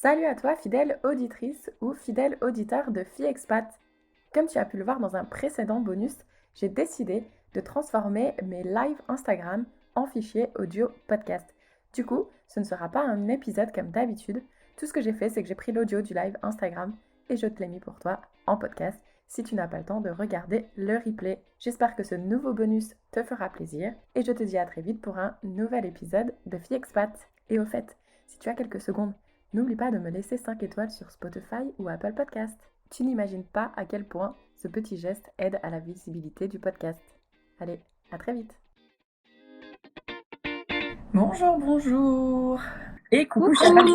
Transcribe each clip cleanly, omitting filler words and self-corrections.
Salut à toi, fidèle auditrice ou fidèle auditeur de Fille Expat. Comme tu as pu le voir dans un précédent bonus, j'ai décidé de transformer mes lives Instagram en fichier audio podcast. Du coup, ce ne sera pas un épisode comme d'habitude. Tout ce que j'ai fait, c'est que j'ai pris l'audio du live Instagram et je te l'ai mis pour toi en podcast si tu n'as pas le temps de regarder le replay. J'espère que ce nouveau bonus te fera plaisir et je te dis à très vite pour un nouvel épisode de Fille Expat. Et au fait, si tu as quelques secondes, n'oublie pas de me laisser 5 étoiles sur Spotify ou Apple Podcast. Tu n'imagines pas à quel point ce petit geste aide à la visibilité du podcast. Allez, à très vite. Bonjour, bonjour. Et coucou, Coucou. Charlotte.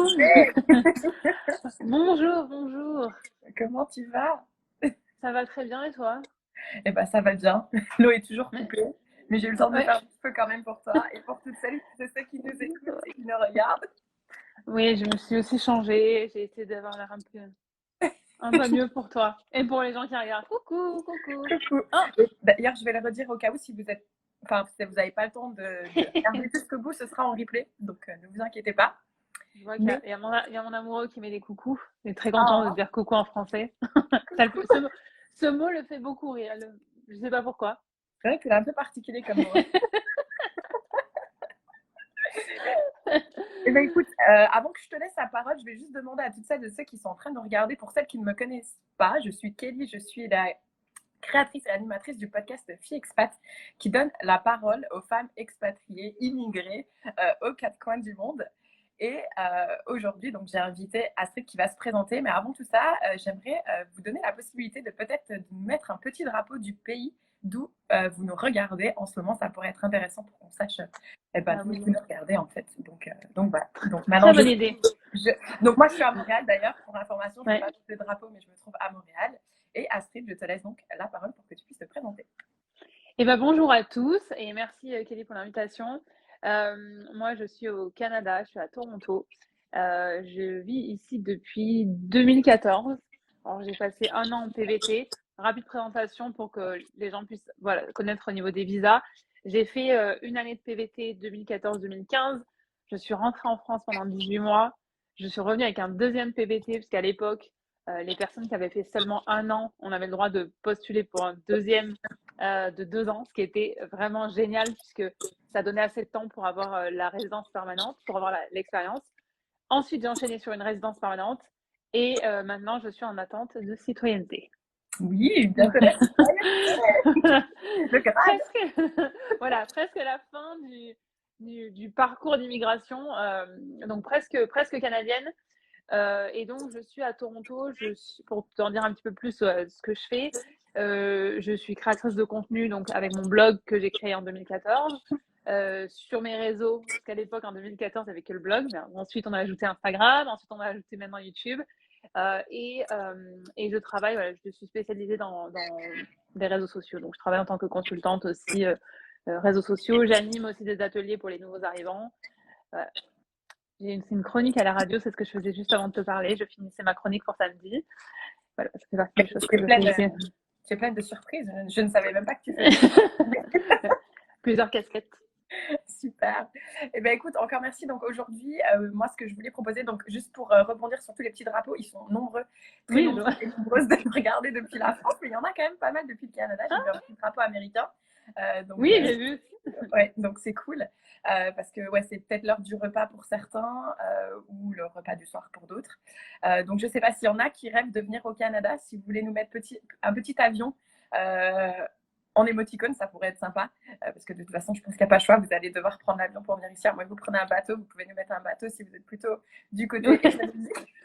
Bonjour, bonjour. Comment tu vas? Ça va très bien et toi? Eh ben ça va bien. L'eau est toujours Mais- coupée, mais j'ai eu le temps de ouais. faire un petit peu quand même pour toi et pour toutes celles et ceux qui nous écoutent et qui nous regardent. Oui, je me suis aussi changée. J'ai essayé d'avoir l'air un peu mieux pour toi. Et pour les gens qui regardent. Coucou, coucou. Coucou. Oh, D'ailleurs, je vais le redire au cas où si vous êtes, enfin, si vous n'avez pas le temps de regarder jusqu'au bout, ce sera en replay, donc ne vous inquiétez pas. je vois qu'il y a, Mais il y a mon amoureux qui met des coucous. Il est très content de oh, dire coucou en français. coucou. Ce mot le fait beaucoup rire. Je sais pas pourquoi. C'est vrai qu'il est un peu particulier comme mot. Eh ben écoute, avant que je te laisse la parole, je vais juste demander à toutes celles et ceux qui sont en train de regarder, pour celles qui ne me connaissent pas, je suis Kelly, je suis la créatrice et animatrice du podcast Fille Expat, qui donne la parole aux femmes expatriées, immigrées, aux quatre coins du monde. Et aujourd'hui, donc j'ai invité Astrid qui va se présenter. Mais avant tout ça, j'aimerais vous donner la possibilité de peut-être mettre un petit drapeau du pays d'où vous nous regardez en ce moment. Ça pourrait être intéressant pour qu'on sache Ah d'où oui. vous nous regardez en fait. Donc voilà. Donc maintenant, Très bonne idée. donc moi je suis à Montréal d'ailleurs. Pour information, je n'ai Ouais. pas mis le drapeau, mais je me trouve à Montréal. Et Astrid, je te laisse donc la parole pour que tu puisses te présenter. Eh ben, bonjour à tous et merci Kelly pour l'invitation. Moi, je suis au Canada, je suis à Toronto. Je vis ici depuis 2014. Alors, j'ai passé un an en PVT. Rapide présentation pour que les gens puissent connaître au niveau des visas. J'ai fait une année de PVT 2014-2015. Je suis rentrée en France pendant 18 mois. Je suis revenue avec un deuxième PVT parce qu'à l'époque, les personnes qui avaient fait seulement un an, on avait le droit de postuler pour un deuxième de 2 ans, ce qui était vraiment génial puisque ça donnait assez de temps pour avoir la résidence permanente, pour avoir l'expérience. Ensuite, j'ai enchaîné sur une résidence permanente et maintenant, je suis en attente de citoyenneté. Oui, bientôt la citoyenneté. Le grade. presque, voilà, presque la fin du parcours d'immigration, donc presque canadienne. Et donc, je suis à Toronto. Pour t'en dire un petit peu plus ce que je fais, je suis créatrice de contenu donc avec mon blog que j'ai créé en 2014. Sur mes réseaux, parce qu'à l'époque, en 2014, il n'y avait que le blog. Mais ensuite, on a ajouté Instagram. Ensuite, on a ajouté maintenant YouTube. Et je travaille, voilà, je suis spécialisée dans les réseaux sociaux. Donc, je travaille en tant que consultante aussi réseaux sociaux. J'anime aussi des ateliers pour les nouveaux arrivants. Voilà. C'est une chronique à la radio, c'est ce que je faisais juste avant de te parler. Je finissais ma chronique pour samedi. Voilà, ça fait partie des choses que Tu es je fais pleine, ici. tu es pleine de surprises. Je ne savais même pas que tu faisais ça. Plusieurs casquettes. Super. Eh bien, écoute, encore merci. Donc aujourd'hui, moi, ce que je voulais proposer, donc juste pour rebondir sur tous les petits drapeaux, ils sont nombreux, très Oui, nombreux et nombreuses de me regarder depuis la France, mais il y en a quand même pas mal depuis le Canada. J'ai vu un petit drapeau américain. Donc, oui, j'ai vu aussi. ouais, donc c'est cool parce que ouais, c'est peut-être l'heure du repas pour certains ou le repas du soir pour d'autres. Donc je ne sais pas s'il y en a qui rêvent de venir au Canada. Si vous voulez nous mettre un petit avion euh, en émoticône, ça pourrait être sympa parce que de toute façon, je pense qu'il n'y a pas le choix. Vous allez devoir prendre l'avion pour venir ici. À moins que vous prenez un bateau, vous pouvez nous mettre un bateau si vous êtes plutôt du côté économique.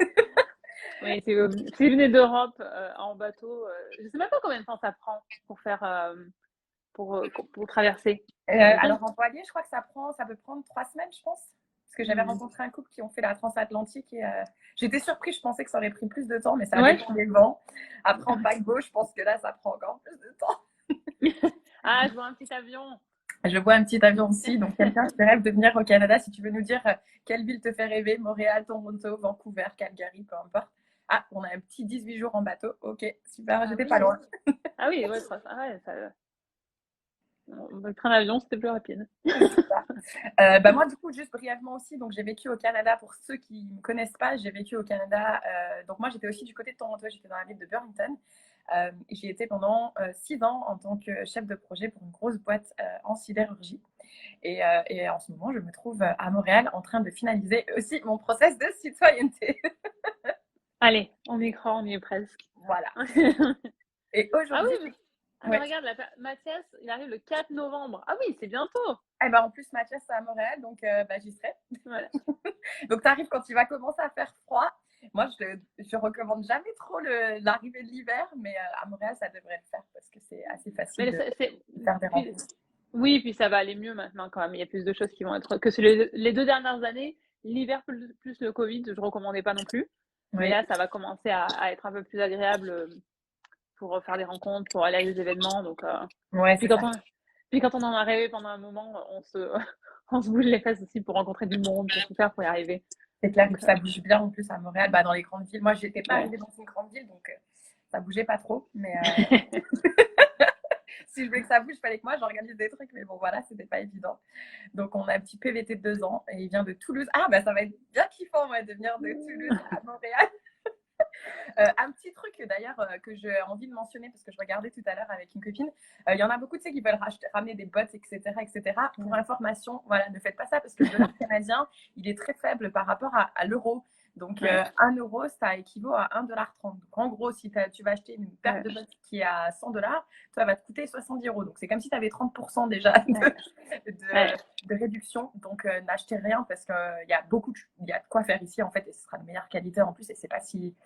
Oui, si vous venez d'Europe en bateau, je ne sais même pas combien de temps ça prend pour faire pour traverser. Ça dépend. Alors en voilier, je crois que ça peut prendre 3 semaines, je pense. Parce que j'avais Hmm. rencontré un couple qui ont fait la transatlantique et j'étais surprise, je pensais que ça aurait pris plus de temps, mais ça Ouais. dépend des vents. Après, en paquebot, je pense que là, ça prend encore plus de temps. Ah, je vois un petit avion. Je vois un petit avion aussi, donc quelqu'un qui rêve de venir au Canada, si tu veux nous dire quelle ville te fait rêver, Montréal, Toronto, Vancouver, Calgary, peu importe. Ah, on a un petit 18 jours en bateau. Ok, super, Ah j'étais pas oui. loin. Ah oui, ouais, ouais, Le train d'avion, c'était plus rapide. C'est ça. Moi, du coup, juste brièvement aussi, donc j'ai vécu au Canada. Pour ceux qui ne me connaissent pas, j'ai vécu au Canada. Donc moi, j'étais aussi du côté de Toronto, j'étais dans la ville de Burlington. J'y étais pendant 6 ans en tant que chef de projet pour une grosse boîte en sidérurgie. Et en ce moment, je me trouve à Montréal en train de finaliser aussi mon process de citoyenneté. Allez, on y croit, on y est presque. Voilà. Et Ah aujourd'hui, oui, mais ouais. regarde, Mathias, il arrive le 4 novembre. Ah oui, c'est bientôt. En plus, Mathias, c'est à Montréal, donc j'y serai. Voilà. Donc, tu arrives quand il va commencer à faire froid. Moi, je recommande jamais trop l'arrivée de l'hiver, mais à Montréal, ça devrait le faire parce que c'est assez facile Mais de faire des puis, rencontres. oui, puis ça va aller mieux maintenant quand même. Il y a plus de choses qui vont être. Que les 2 dernières années, l'hiver plus le Covid, je ne recommandais pas non plus. Mais Oui, là, ça va commencer à être un peu plus agréable pour faire des rencontres, pour aller à des événements. Donc, ouais, puis c'est ça. quand on en a rêvé pendant un moment, on se bouge les fesses aussi pour rencontrer du monde, pour tout faire pour y arriver. C'est clair, et Donc, puis ça bouge bien en plus à Montréal, dans les grandes villes. Moi, je n'étais pas ouais. arrivée dans une grande ville, donc ça bougeait pas trop. Mais si je voulais que ça bouge, il fallait que moi j'organise des trucs. Mais bon, voilà, c'était pas évident. Donc, on a un petit PVT de 2 ans et il vient de Toulouse. Ah, ça va être bien kiffant, ouais, de venir de Toulouse à Montréal. Un petit truc d'ailleurs que j'ai envie de mentionner parce que je regardais tout à l'heure avec une copine, il y en a beaucoup qui veulent ramener des bots, etc., etc. Pour information, voilà, ne faites pas ça parce que le dollar canadien, il est très faible par rapport à l'euro. Donc, Ouais. 1 euro, ça équivaut à 1,30 $. Donc, en gros, si tu vas acheter une paire Ouais. de bottes qui est à 100 $, ça va te coûter 70 euros. Donc, c'est comme si tu avais 30% déjà de réduction. Donc, n'achetez rien parce qu'il y a il y a de quoi faire ici, en fait, et ce sera de meilleure qualité en plus, et c'est pas si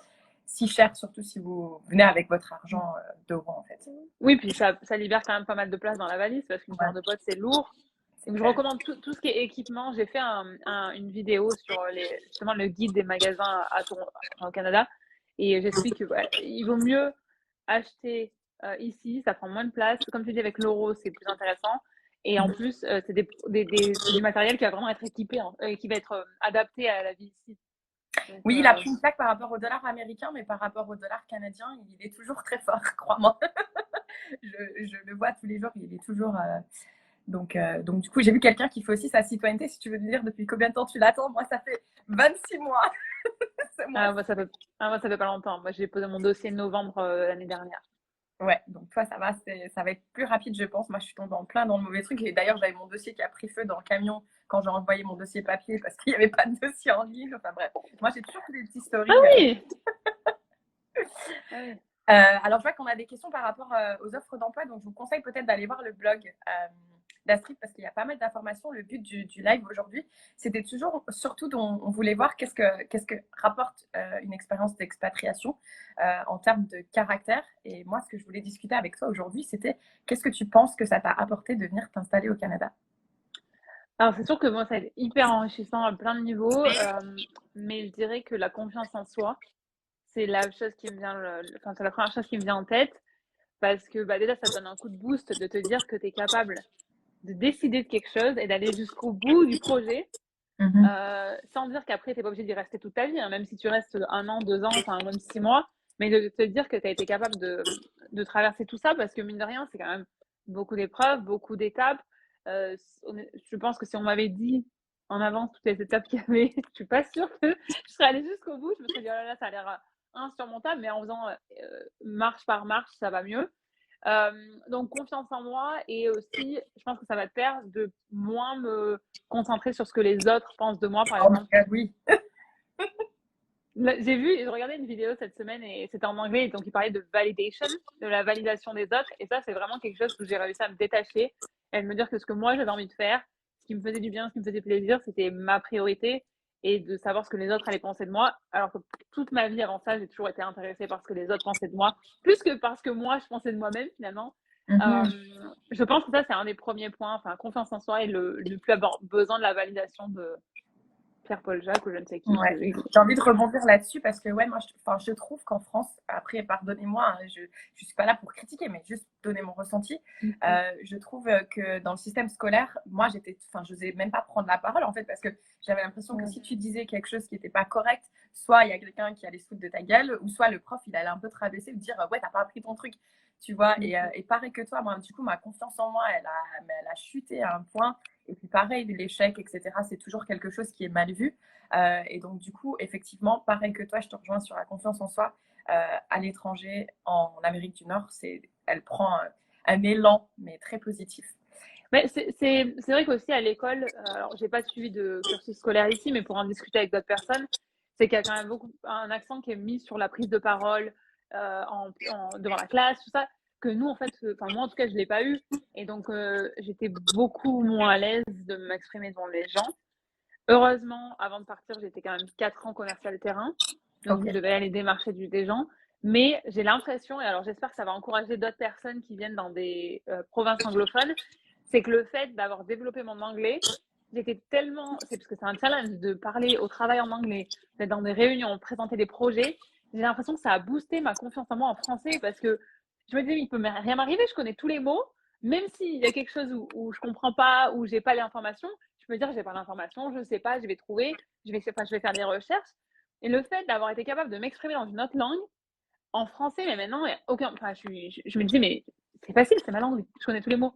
cher, surtout si vous venez avec votre argent d'euros, en fait. Oui, puis ça libère quand même pas mal de place dans la valise parce qu'une paire Ouais, de bottes, c'est lourd. c'est Donc, je clair. recommande tout ce qui est équipement. J'ai fait une vidéo sur justement le guide des magasins à Toronto, au Canada. Et j'explique qu'il il vaut mieux acheter ici, ça prend moins de place. Comme tu dis, avec l'euro, c'est plus intéressant. Et en plus, c'est c'est du matériel qui va vraiment être équipé, qui va être adapté à la vie ici. Donc, Oui, il a pris une claque par rapport au dollar américain, mais par rapport au dollar canadien, il est toujours très fort, crois-moi. Je le vois tous les jours, il est toujours. Donc, du coup, j'ai vu quelqu'un qui fait aussi sa citoyenneté. Si tu veux me dire depuis combien de temps tu l'attends, moi, ça fait 26 mois. moi, moi, ça fait pas longtemps. Moi, j'ai posé mon dossier novembre l'année dernière. Ouais, donc toi, ça va être plus rapide, je pense. Moi, je suis tombée en plein dans le mauvais truc. Et d'ailleurs, j'avais mon dossier qui a pris feu dans le camion quand j'ai envoyé mon dossier papier parce qu'il n'y avait pas de dossier en ligne. Enfin bref, moi, j'ai toujours des petits Ah stories. oui! Ah oui. Alors, je vois qu'on a des questions par rapport aux offres d'emploi. Donc, je vous conseille peut-être d'aller voir le blog d'Astrid parce qu'il y a pas mal d'informations. Le but du live aujourd'hui, c'était surtout on voulait voir qu'est-ce que rapporte une expérience d'expatriation en termes de caractère. Et moi, ce que je voulais discuter avec toi aujourd'hui, c'était qu'est-ce que tu penses que ça t'a apporté de venir t'installer au Canada? Alors, c'est sûr que moi, ça a été hyper enrichissant à plein de niveaux, mais je dirais que la confiance en soi, c'est la chose qui me vient, enfin, c'est la première chose qui me vient en tête, parce que déjà, ça te donne un coup de boost de te dire que tu es capable de décider de quelque chose et d'aller jusqu'au bout du projet, Mhm. sans dire qu'après, tu n'es pas obligé d'y rester toute ta vie, hein, même si tu restes 1 an, 2 ans, enfin, même 6 mois, mais de te dire que tu as été capable de traverser tout ça, parce que mine de rien, c'est quand même beaucoup d'épreuves, beaucoup d'étapes. Je pense que si on m'avait dit en avance toutes les étapes qu'il y avait, je suis pas sûre que je serais allée jusqu'au bout. Je me serais dit, oh là là, ça a l'air insurmontable, mais en faisant marche par marche, ça va mieux. Donc, confiance en moi, et aussi, je pense que ça va te faire de moins me concentrer sur ce que les autres pensent de moi, par Oh my exemple. God, oui. J'ai regardé une vidéo cette semaine et c'était en anglais, donc il parlait de validation, de la validation des autres, et ça, c'est vraiment quelque chose où j'ai réussi à me détacher et à me dire que ce que moi j'avais envie de faire, ce qui me faisait du bien, ce qui me faisait plaisir, c'était ma priorité, et de savoir ce que les autres allaient penser de moi, alors que toute ma vie avant ça, j'ai toujours été intéressée par ce que les autres pensaient de moi, plus que parce que moi je pensais de moi-même finalement. Mhm. Je pense que ça, c'est un des premiers points, enfin, confiance en soi et le ne plus avoir besoin de la validation de Pierre-Paul Jacques ou je ne sais qui. Ouais. J'ai envie de rebondir là-dessus parce que ouais, moi, je trouve qu'en France, après, pardonnez-moi, hein, je suis pas là pour critiquer, mais juste donner mon ressenti. Je trouve que dans le système scolaire, moi, je n'osais même pas prendre la parole en fait parce que j'avais l'impression que si tu disais quelque chose qui n'était pas correct, soit il y a quelqu'un qui allait se foutre de ta gueule, ou soit le prof, il allait un peu te rabaisser ou te dire ouais, t'as pas appris ton truc. tu vois. Et pareil que toi, moi, du coup, ma confiance en moi, elle a chuté à un point. Et puis pareil, l'échec, etc., c'est toujours quelque chose qui est mal vu. Et donc, du coup, effectivement, pareil que toi, je te rejoins sur la confiance en soi. À l'étranger, en Amérique du Nord, elle prend un élan, mais très positif. Mais c'est vrai qu'aussi à l'école, alors j'ai pas suivi de cursus scolaire ici, mais pour en discuter avec d'autres personnes, c'est qu'il y a quand même beaucoup un accent qui est mis sur la prise de parole devant la classe, tout ça, que nous en fait, enfin moi en tout cas je l'ai pas eu, et donc j'étais beaucoup moins à l'aise de m'exprimer devant les gens. Heureusement, avant de partir, j'étais quand même 4 ans commercial terrain, donc je devais aller démarcher des gens. Mais j'ai l'impression, et alors j'espère que ça va encourager d'autres personnes qui viennent dans des provinces anglophones, c'est que le fait d'avoir développé mon anglais, j'étais tellement, c'est parce que c'est un challenge de parler au travail en anglais, d'être dans des réunions, présenter des projets. J'ai l'impression que ça a boosté ma confiance en moi en français parce que je me disais, il peut rien m'arriver, je connais tous les mots, même s'il y a quelque chose où je comprends pas, où j'ai pas l'information, je peux dire, j'ai pas l'information, je sais pas, je vais trouver, je vais faire des recherches. Et le fait d'avoir été capable de m'exprimer dans une autre langue, en français, mais maintenant, il y a aucun, enfin, je me disais, mais c'est facile, c'est ma langue, je connais tous les mots.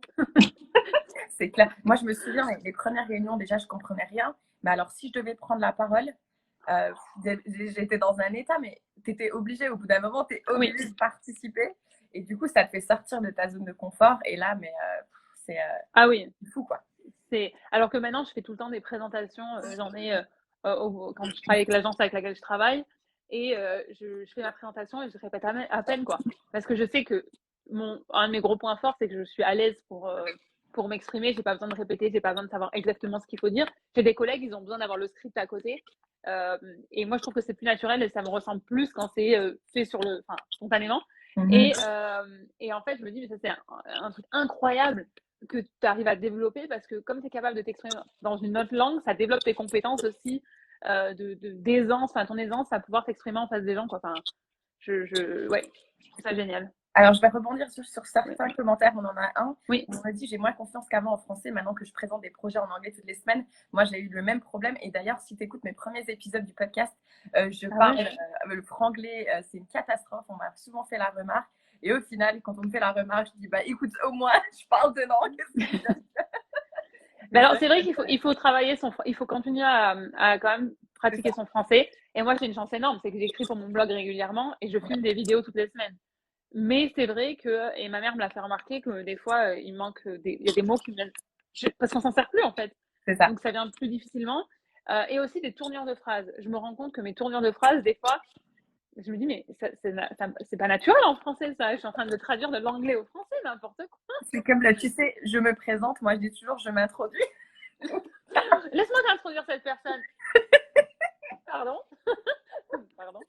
C'est clair. Moi, je me souviens, les premières réunions, déjà, je comprenais rien. Mais alors, si je devais prendre la parole, j'étais dans un état, mais tu étais obligé, au bout d'un moment, tu es Oui, obligé de participer. Et du coup, ça te fait sortir de ta zone de confort. Et là, mais c'est ah oui, fou, quoi. alors que maintenant, je fais tout le temps des présentations, j'en ai quand je travaille avec l'agence avec laquelle je travaille, et je fais ma présentation et je répète à peine, quoi. Parce que je sais que un de mes gros points forts, c'est que je suis à l'aise pour m'exprimer, j'ai pas besoin de répéter, j'ai pas besoin de savoir exactement ce qu'il faut dire. J'ai des collègues, ils ont besoin d'avoir le script à côté. Et moi, je trouve que c'est plus naturel et ça me ressemble plus quand c'est fait spontanément. Mhm. Et en fait, je me dis, mais ça, c'est un truc incroyable que tu arrives à développer parce que comme tu es capable de t'exprimer dans une autre langue, ça développe tes compétences aussi d'aisance, enfin ton aisance à pouvoir t'exprimer en face des gens, quoi. Enfin, ouais, je trouve ça génial. Alors, je vais rebondir sur Ouais. certains commentaires. On en a un Oui. où on m'a dit j'ai moins confiance qu'avant en français maintenant que je présente des projets en anglais toutes les semaines. Moi, j'ai eu le même problème. Et d'ailleurs, si tu écoutes mes premiers épisodes du podcast, je Ah parle ouais. le franglais, c'est une catastrophe. On m'a souvent fait la remarque. Et au final, quand on me fait la remarque, je dis bah écoute, au moins, je parle dedans. Qu'est-ce que tu veux? Mais Mais alors, c'est c'est vrai vrai que il faut travailler il faut continuer à quand même c'est pratiquer ça. son français. Et moi, j'ai une chance énorme, c'est que j'écris pour mon blog régulièrement et je filme des vidéos toutes les semaines. Mais c'est vrai que, et ma mère me l'a fait remarquer, que des fois, il manque il y a des mots qui me viennent, parce qu'on s'en sert plus en fait. C'est ça. Donc ça vient plus difficilement. Et aussi des tournures de phrases. Je me rends compte que mes tournures de phrases, des fois, je me dis, mais c'est pas naturel en français, ça. Je suis en train de traduire de l'anglais au français, n'importe quoi. C'est comme là, tu sais, je me présente. Moi, je dis toujours je m'introduis. Laisse-moi t'introduire cette personne. Pardon. Pardon.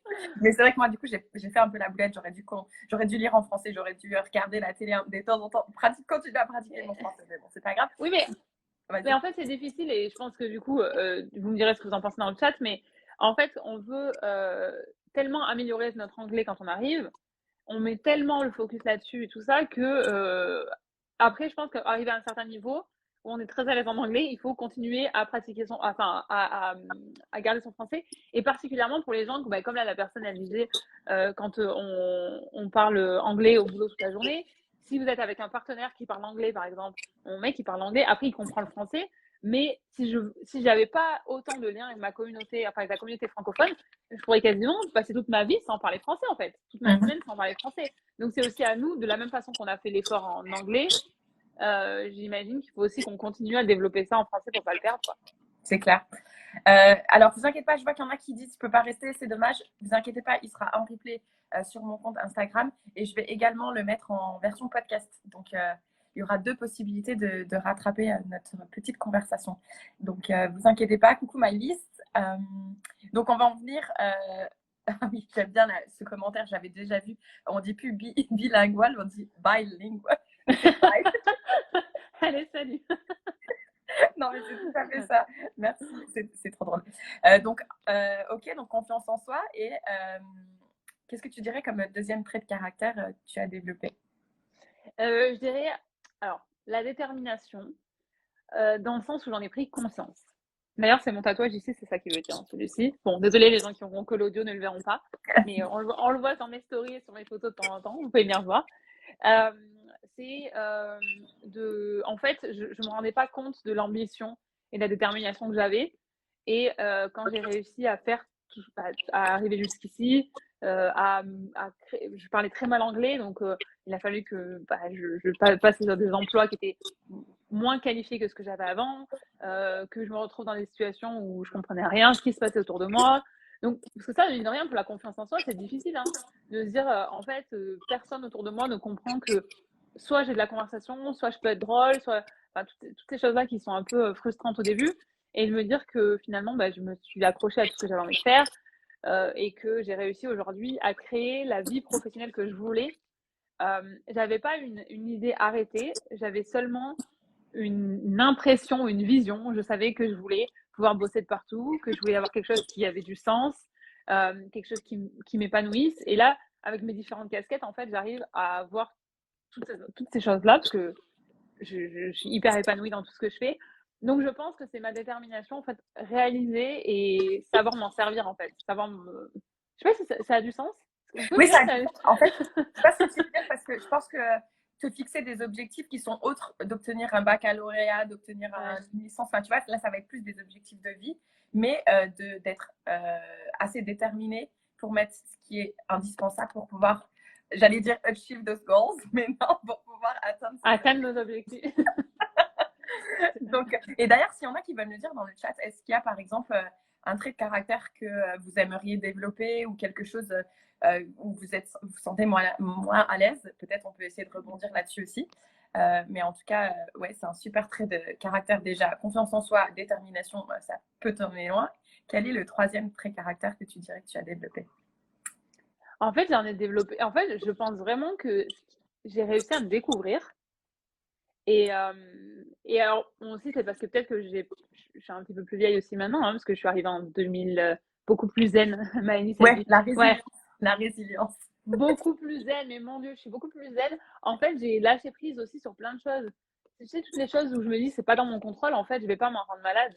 Mais c'est vrai que moi, du coup, j'ai fait un peu la boulette. J'aurais dû lire en français, j'aurais dû regarder la télé de temps en temps, continuer à pratiquer mon français. Mais bon, c'est pas grave. Oui, mais Vas-y. en fait, c'est difficile et je pense que du coup, vous me direz ce que vous en pensez dans le chat, mais en fait, on veut tellement améliorer notre anglais quand on arrive, on met tellement le focus là-dessus et tout ça que après, je pense qu'arriver à un certain niveau où on est très à l'aise en anglais, il faut continuer à pratiquer à garder son français. Et particulièrement pour les gens, comme là, la personne, elle disait, quand on parle anglais au boulot toute la journée, si vous êtes avec un partenaire qui parle anglais, par exemple, mon mec, il parle anglais, après, il comprend le français. Mais si j'avais pas autant de liens avec ma communauté, enfin avec la communauté francophone, je pourrais quasiment passer toute ma vie sans parler français, en fait. Toute ma Mhm. semaine sans parler français. Donc, c'est aussi à nous, de la même façon qu'on a fait l'effort en anglais, j'imagine qu'il faut aussi qu'on continue à développer ça en français pour pas le perdre, quoi. C'est clair. Alors, vous inquiétez pas, je vois qu'il y en a qui disent je peux pas rester, c'est dommage. Vous inquiétez pas, il sera en replay sur mon compte Instagram et je vais également le mettre en version podcast. Donc, il y aura deux possibilités de rattraper notre petite conversation. Donc, vous inquiétez pas. Coucou my list. Donc, on va en venir. Ah oui, j'aime bien ce commentaire, j'avais déjà vu. On dit plus bilingual, on dit bilingual. Allez, salut. Non, mais c'est tout à fait ça. Merci, c'est trop drôle. Ok, donc confiance en soi. Et qu'est-ce que tu dirais comme deuxième trait de caractère tu as développé? Je dirais, alors, la détermination, dans le sens où j'en ai pris conscience. D'ailleurs, c'est mon tatouage ici, c'est ça qui veut dire, hein, celui-ci. Bon, désolé, les gens qui auront que l'audio ne le verront pas, mais on le voit dans mes stories et sur mes photos de temps en temps, vous pouvez bien voir. Euh, en fait, je me rendais pas compte de l'ambition et de la détermination que j'avais. Et quand j'ai réussi à faire, à arriver jusqu'ici, je parlais très mal anglais, donc il a fallu que je passe sur des emplois qui étaient moins qualifiés que ce que j'avais avant, que je me retrouve dans des situations où je comprenais rien ce qui se passait autour de moi. Donc, parce que ça, mine de rien, pour la confiance en soi, c'est difficile, hein, de se dire, en fait, personne autour de moi ne comprend que soit j'ai de la conversation, soit je peux être drôle, soit enfin, toutes ces choses-là qui sont un peu frustrantes au début. Et de me dire que finalement, je me suis accrochée à tout ce que j'avais envie de faire et que j'ai réussi aujourd'hui à créer la vie professionnelle que je voulais. J'avais pas une idée arrêtée, j'avais seulement une impression, une vision. Je savais que je voulais pouvoir bosser de partout, que je voulais avoir quelque chose qui avait du sens, quelque chose qui m'épanouisse. Et là, avec mes différentes casquettes, en fait, j'arrive à avoir toutes ces choses-là parce que je suis hyper épanouie dans tout ce que je fais. Donc, je pense que c'est ma détermination, en fait, réaliser et savoir m'en servir, en fait. Je sais pas si ça a du sens. Vous pouvez Oui, me dire ça, si ça a... en fait, je sais pas ce que tu veux dire parce que je pense que te fixer des objectifs qui sont autres d'obtenir un baccalauréat, d'obtenir une licence, enfin, tu vois, là, ça va être plus des objectifs de vie, mais d'être assez déterminé pour mettre ce qui est indispensable pour pouvoir, j'allais dire achieve those goals, mais non, pour pouvoir atteindre Atteindre nos objectifs. Donc, et d'ailleurs, s'il y en a qui veulent nous dire dans le chat, est-ce qu'il y a par exemple un trait de caractère que vous aimeriez développer ou quelque chose où vous sentez moins à l'aise? Peut-être on peut essayer de rebondir là-dessus aussi. Mais en tout cas, ouais, c'est un super trait de caractère déjà. Confiance en soi, détermination, ça peut t'emmener loin. Quel est le troisième trait de caractère que tu dirais que tu as développé? En fait, j'en ai développé. En fait, je pense vraiment que j'ai réussi à me découvrir. Et alors, aussi, c'est parce que peut-être que je suis un petit peu plus vieille aussi maintenant, hein, parce que je suis arrivée en 2000, beaucoup plus zen. Maëlys, elle Ouais, dit, ouais, la résilience. beaucoup plus zen, mais mon Dieu, je suis beaucoup plus zen. En fait, j'ai lâché prise aussi sur plein de choses. Tu sais, toutes les choses où je me dis, c'est pas dans mon contrôle, en fait, je vais pas m'en rendre malade.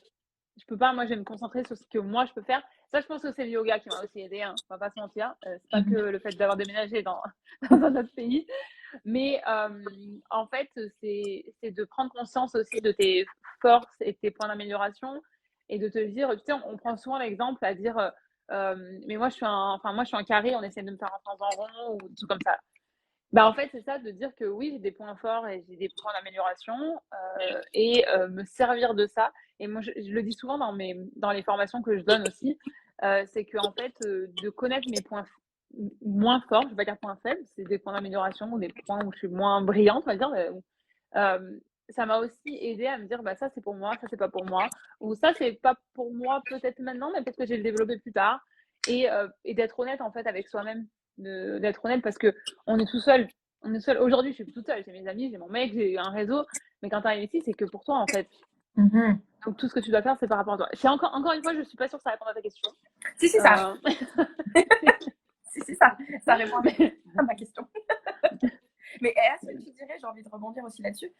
Je peux pas, moi, je vais me concentrer sur ce que moi, je peux faire. Ça, je pense que c'est le yoga qui m'a aussi aidé, hein, on va pas se mentir. C'est pas que le fait d'avoir déménagé dans un autre pays. Mais en fait, c'est de prendre conscience aussi de tes forces et de tes points d'amélioration et de te dire, tu sais, on prend souvent l'exemple à dire, mais moi moi je suis un carré, on essaie de me faire un en rond ou tout comme ça. Bah en fait, c'est ça, de dire que oui, j'ai des points forts et j'ai des points d'amélioration et me servir de ça. Et moi, je le dis souvent dans les formations que je donne aussi, c'est que en fait, de connaître mes points moins forts, je vais pas dire points faibles, c'est des points d'amélioration ou des points où je suis moins brillante, on va dire. Ça m'a aussi aidé à me dire, bah ça c'est pour moi, ça c'est pas pour moi, ou ça c'est pas pour moi peut-être maintenant, mais peut-être que je vais le développer plus tard. Et d'être honnête en fait avec soi-même, d'être honnête parce que on est tout seul. On est seul. Aujourd'hui, je suis toute seule. J'ai mes amis, j'ai mon mec, j'ai un réseau. Mais quand tu arrives ici, c'est que pour toi, en fait. Mm-hmm. Donc, tout ce que tu dois faire, c'est par rapport à toi. Encore une fois, je suis pas sûre que ça réponde à ta question. Si, si, ça. Si, ça répond à ma question. Mais est-ce que tu dirais, j'ai envie de rebondir aussi là-dessus,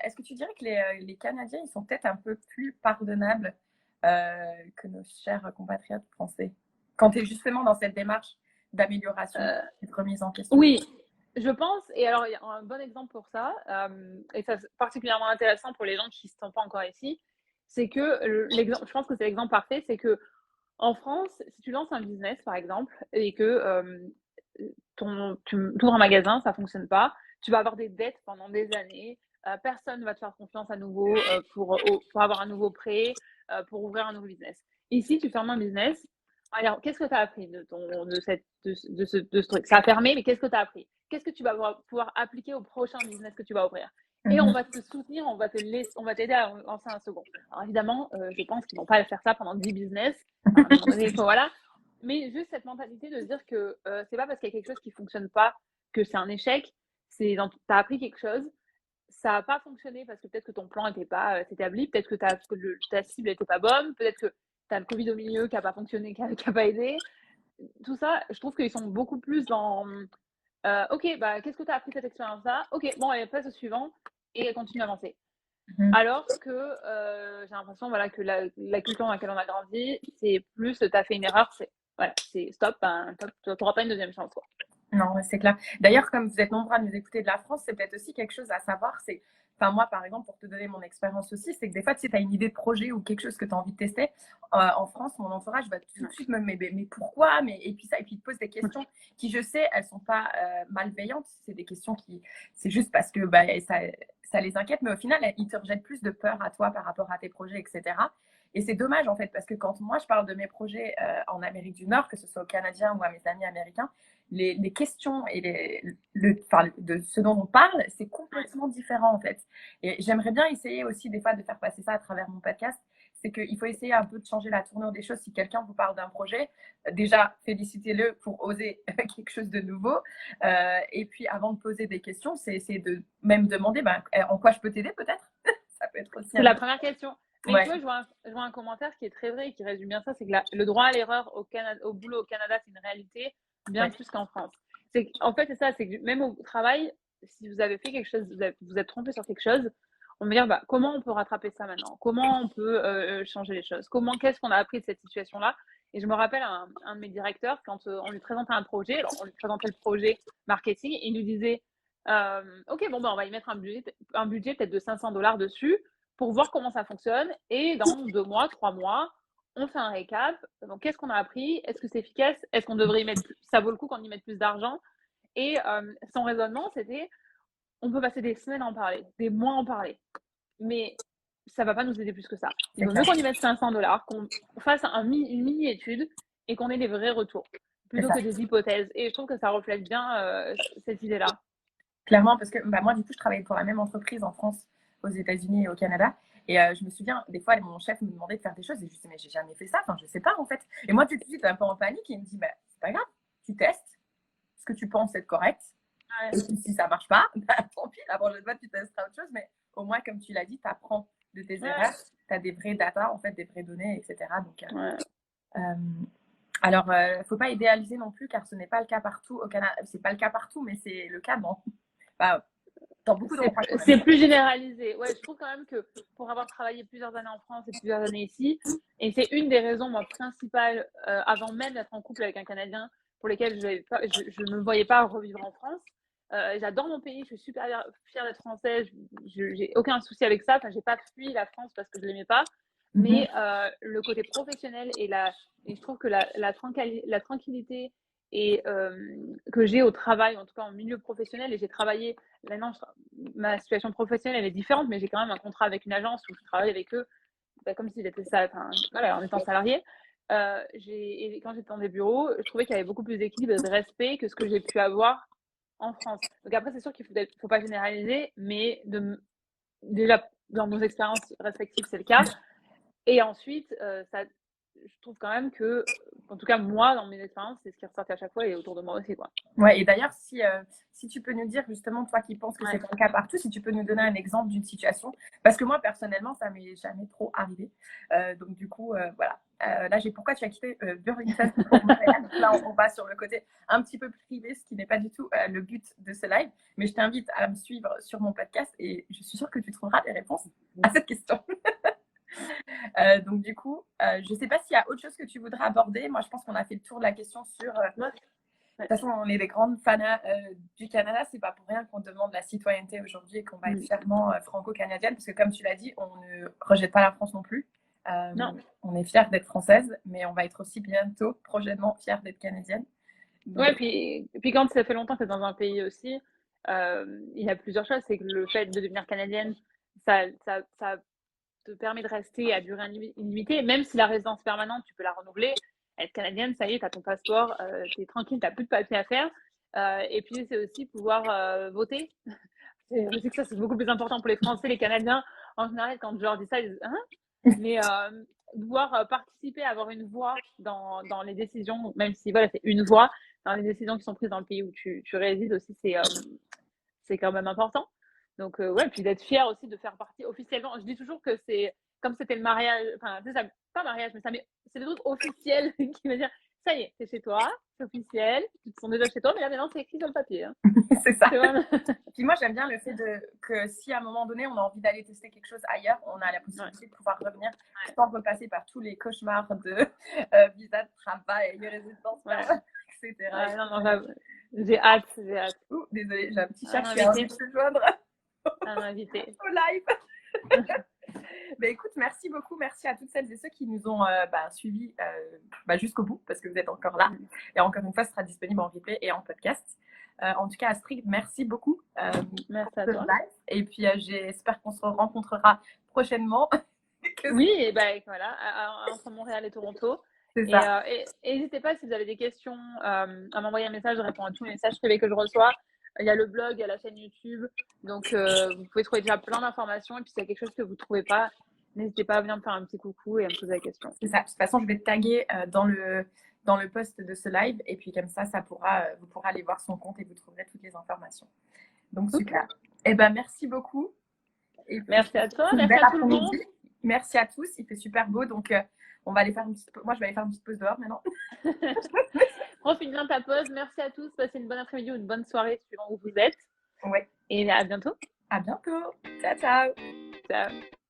est-ce que tu dirais que les Canadiens, ils sont peut-être un peu plus pardonnables que nos chers compatriotes français quand tu es justement dans cette démarche d'amélioration et de remise en question? Oui, je pense. Et alors, il y a un bon exemple pour ça, et ça c'est particulièrement intéressant pour les gens qui ne sont pas encore ici, c'est que l'exemple, je pense que c'est l'exemple parfait, c'est que en France, si tu lances un business, par exemple, et que tu ouvres un magasin, ça fonctionne pas, tu vas avoir des dettes pendant des années, personne ne va te faire confiance à nouveau pour avoir un nouveau prêt, pour ouvrir un nouveau business. Ici, tu fermes un business. Alors, qu'est-ce que tu as appris de ce truc? Ça a fermé, mais qu'est-ce que tu as appris? Qu'est-ce que tu vas pouvoir appliquer au prochain business que tu vas ouvrir? Et on va te soutenir, on va t'aider à lancer un second. Alors évidemment, je pense qu'ils vont pas faire ça pendant 10 business. À un moment donné, voilà. Mais juste cette mentalité de se dire que c'est pas parce qu'il y a quelque chose qui fonctionne pas que c'est un échec. T'as appris quelque chose, ça n'a pas fonctionné parce que peut-être que ton plan n'était pas établi, peut-être que ta cible n'était pas bonne, peut-être que tu as le Covid au milieu qui n'a pas fonctionné, qui n'a pas aidé. Tout ça, je trouve qu'ils sont beaucoup plus dans ok, bah qu'est-ce que tu as appris de cette expérience-là? Ok, bon, allez, passe au suivant et continue d'avancer. Alors que j'ai l'impression voilà, que la culture dans laquelle on a grandi, c'est plus tu as fait une erreur, c'est voilà, c'est stop, ben, tu n'auras pas une deuxième chance. Quoi. Non, c'est clair. D'ailleurs, comme vous êtes nombreux à nous écouter de la France, c'est peut-être aussi quelque chose à savoir. C'est, enfin, moi, par exemple, pour te donner mon expérience aussi, c'est que des fois, tu sais, tu as une idée de projet ou quelque chose que tu as envie de tester. En France, mon entourage va tout de suite me mais pourquoi et puis ça, et puis il te pose des questions qui, je sais, elles sont pas malveillantes. C'est des questions qui, c'est juste parce que bah, ça les inquiète, mais au final, ils te rejettent plus de peur à toi par rapport à tes projets, etc. Et c'est dommage, en fait, parce que quand moi, je parle de mes projets en Amérique du Nord, que ce soit aux Canadiens ou à mes amis américains, les questions et de ce dont on parle, c'est complètement différent en fait. Et j'aimerais bien essayer aussi des fois de faire passer ça à travers mon podcast. C'est qu'il faut essayer un peu de changer la tournure des choses. Si quelqu'un vous parle d'un projet, déjà félicitez-le pour oser quelque chose de nouveau. Et puis avant de poser des questions, c'est essayer de même demander ben, en quoi je peux t'aider peut-être. Ça peut être aussi C'est la première question. Mais ouais. tu vois, je vois un commentaire qui est très vrai et qui résume bien ça, c'est que le droit à l'erreur au Canada, au boulot au Canada, c'est une réalité bien Ouais. plus qu'en France. En fait, c'est ça, c'est que même au travail, si vous avez fait quelque chose, vous êtes trompé sur quelque chose, on va dire bah, comment on peut rattraper ça maintenant, comment on peut changer les choses, qu'est-ce qu'on a appris de cette situation-là. Et je me rappelle un de mes directeurs, quand on lui présentait un projet, alors on lui présentait le projet marketing, et il nous disait ok, bon, bah, on va y mettre un budget peut-être de $500 dessus pour voir comment ça fonctionne. Et dans 2 mois, 3 mois, on fait un récap. Donc, qu'est-ce qu'on a appris? Est-ce que c'est efficace? Est-ce qu'on devrait y mettre plus? Ça vaut le coup qu'on y mette plus d'argent? Et son raisonnement, c'était on peut passer des semaines à en parler, des mois à en parler. Mais ça va pas nous aider plus que ça. Il vaut mieux qu'on y mette $500, qu'on fasse une mini-étude et qu'on ait des vrais retours plutôt que des hypothèses. Et je trouve que ça reflète bien cette idée-là. Clairement, parce que bah, moi, du coup, je travaillais pour la même entreprise en France, aux États-Unis et au Canada. Et je me souviens, des fois, mon chef me demandait de faire des choses et je disais, mais j'ai jamais fait ça, enfin, je sais pas en fait. Et moi, tout de suite, un peu en panique, il me dit, bah, c'est pas grave, tu testes ce que tu penses être correct. Ouais. Et si ça marche pas, bah, tant pis, la prochaine fois, tu testeras autre chose. Mais au moins, comme tu l'as dit, tu apprends de tes erreurs, tu as des vraies data, en fait, des vraies données, etc. Donc, Ouais. alors, faut pas idéaliser non plus, car ce n'est pas le cas partout au Canada. C'est pas le cas partout, mais c'est le cas dans beaucoup d'endroits quand même. C'est plus généralisé. Ouais, je trouve quand même que pour avoir travaillé plusieurs années en France et plusieurs années ici, et c'est une des raisons, moi, principales, avant même d'être en couple avec un Canadien, pour lesquelles je ne me voyais pas revivre en France. J'adore mon pays, je suis super fière d'être française, j'ai aucun souci avec ça. Enfin, j'ai pas fui la France parce que je l'aimais pas, mais le côté professionnel et je trouve que la tranquillité et que j'ai au travail, en tout cas en milieu professionnel, et j'ai travaillé. Maintenant, ma situation professionnelle elle est différente, mais j'ai quand même un contrat avec une agence où je travaille avec eux, bah, comme si j'étais ça, voilà, en étant salarié. Et quand j'étais dans des bureaux, je trouvais qu'il y avait beaucoup plus d'équilibre et de respect que ce que j'ai pu avoir en France. Donc après, c'est sûr qu'il faut pas généraliser, mais déjà dans nos expériences respectives, c'est le cas. Et ensuite, je trouve quand même que, en tout cas moi, dans mes expériences, c'est ce qui ressortait à chaque fois et autour de moi aussi, quoi. Ouais, et d'ailleurs, si tu peux nous dire justement, toi qui penses que c'est Ouais. pas le cas partout, si tu peux nous donner un exemple d'une situation, parce que moi personnellement, ça m'est jamais trop arrivé. Donc du coup, voilà. Là, j'ai pourquoi tu as quitté Burlington pour Montréal. Donc là, on va sur le côté un petit peu privé, ce qui n'est pas du tout le but de ce live. Mais je t'invite à me suivre sur mon podcast et je suis sûre que tu trouveras des réponses à cette question. Donc du coup, je ne sais pas s'il y a autre chose que tu voudrais aborder. Moi, je pense qu'on a fait le tour de la question sur de toute façon, on est des grandes fanas du Canada. C'est pas pour rien qu'on demande la citoyenneté aujourd'hui et qu'on va être fièrement franco-canadienne, parce que comme tu l'as dit, on ne rejette pas la France non plus. Non. On est fiers d'être française, mais on va être aussi bientôt, prochainement, fiers d'être canadienne. Donc, Ouais, puis quand ça fait longtemps que tu es dans un pays aussi, il y a plusieurs choses. C'est que le fait de devenir canadienne, ça te permet de rester à durée illimitée. Même si la résidence permanente, tu peux la renouveler. Être canadienne, ça y est, tu as ton passeport, tu es tranquille, tu n'as plus de papier à faire. Et puis, c'est aussi pouvoir voter. Je sais que ça, c'est beaucoup plus important pour les Français, les Canadiens. En général, quand je leur dis ça, ils disent hein. Mais pouvoir participer, avoir une voix dans les décisions, même si voilà, c'est une voix, dans les décisions qui sont prises dans le pays où tu résides aussi, c'est quand même important. Donc, ouais, puis d'être fier aussi de faire partie officiellement. Je dis toujours que c'est comme c'était le mariage, enfin, c'est ça, pas mariage, mais c'est le truc officiel qui veut dire ça y est, c'est chez toi, c'est officiel, ils sont déjà chez toi, mais là maintenant c'est écrit sur le papier. Hein. c'est ça. Vraiment... Puis moi, j'aime bien le fait que si à un moment donné, on a envie d'aller tester quelque chose ailleurs, on a la possibilité de pouvoir revenir sans repasser par tous les cauchemars de visa de travail, résidence, etc. Ouais, non, J'ai hâte, j'ai hâte. Ouh, désolée, j'ai un petit chat Un qui a envie de invité, se joindre un invité. au live. Bah, écoute, merci beaucoup. Merci à toutes celles et ceux qui nous ont suivis jusqu'au bout parce que vous êtes encore là. Et encore une fois, ce sera disponible en replay et en podcast. En tout cas, Astrid, merci beaucoup Merci pour à ce toi. live. Et puis, j'espère qu'on se rencontrera prochainement. Oui, et ben voilà, entre Montréal et Toronto. C'est ça. Et n'hésitez pas si vous avez des questions à m'envoyer un message, je réponds à tous les messages privés que je reçois. Il y a le blog, il y a la chaîne YouTube, donc vous pouvez trouver déjà plein d'informations. Et puis s'il y a quelque chose que vous ne trouvez pas, n'hésitez pas à venir me faire un petit coucou et à me poser la question. C'est ça. De toute façon, je vais te taguer dans le post de ce live. Et puis, comme ça vous pourrez aller voir son compte et vous trouverez toutes les informations. Donc, super. Eh ben, merci beaucoup. Et puis, merci à toi, une merci belle à tout le monde. Merci à tous. Il fait super beau. Donc, on va aller faire moi, je vais aller faire une petite pause dehors maintenant. Profite bien de ta pause. Merci à tous. Passez une bonne après-midi ou une bonne soirée suivant où vous êtes. Ouais. Et à bientôt. À bientôt. Ciao, ciao. Ciao.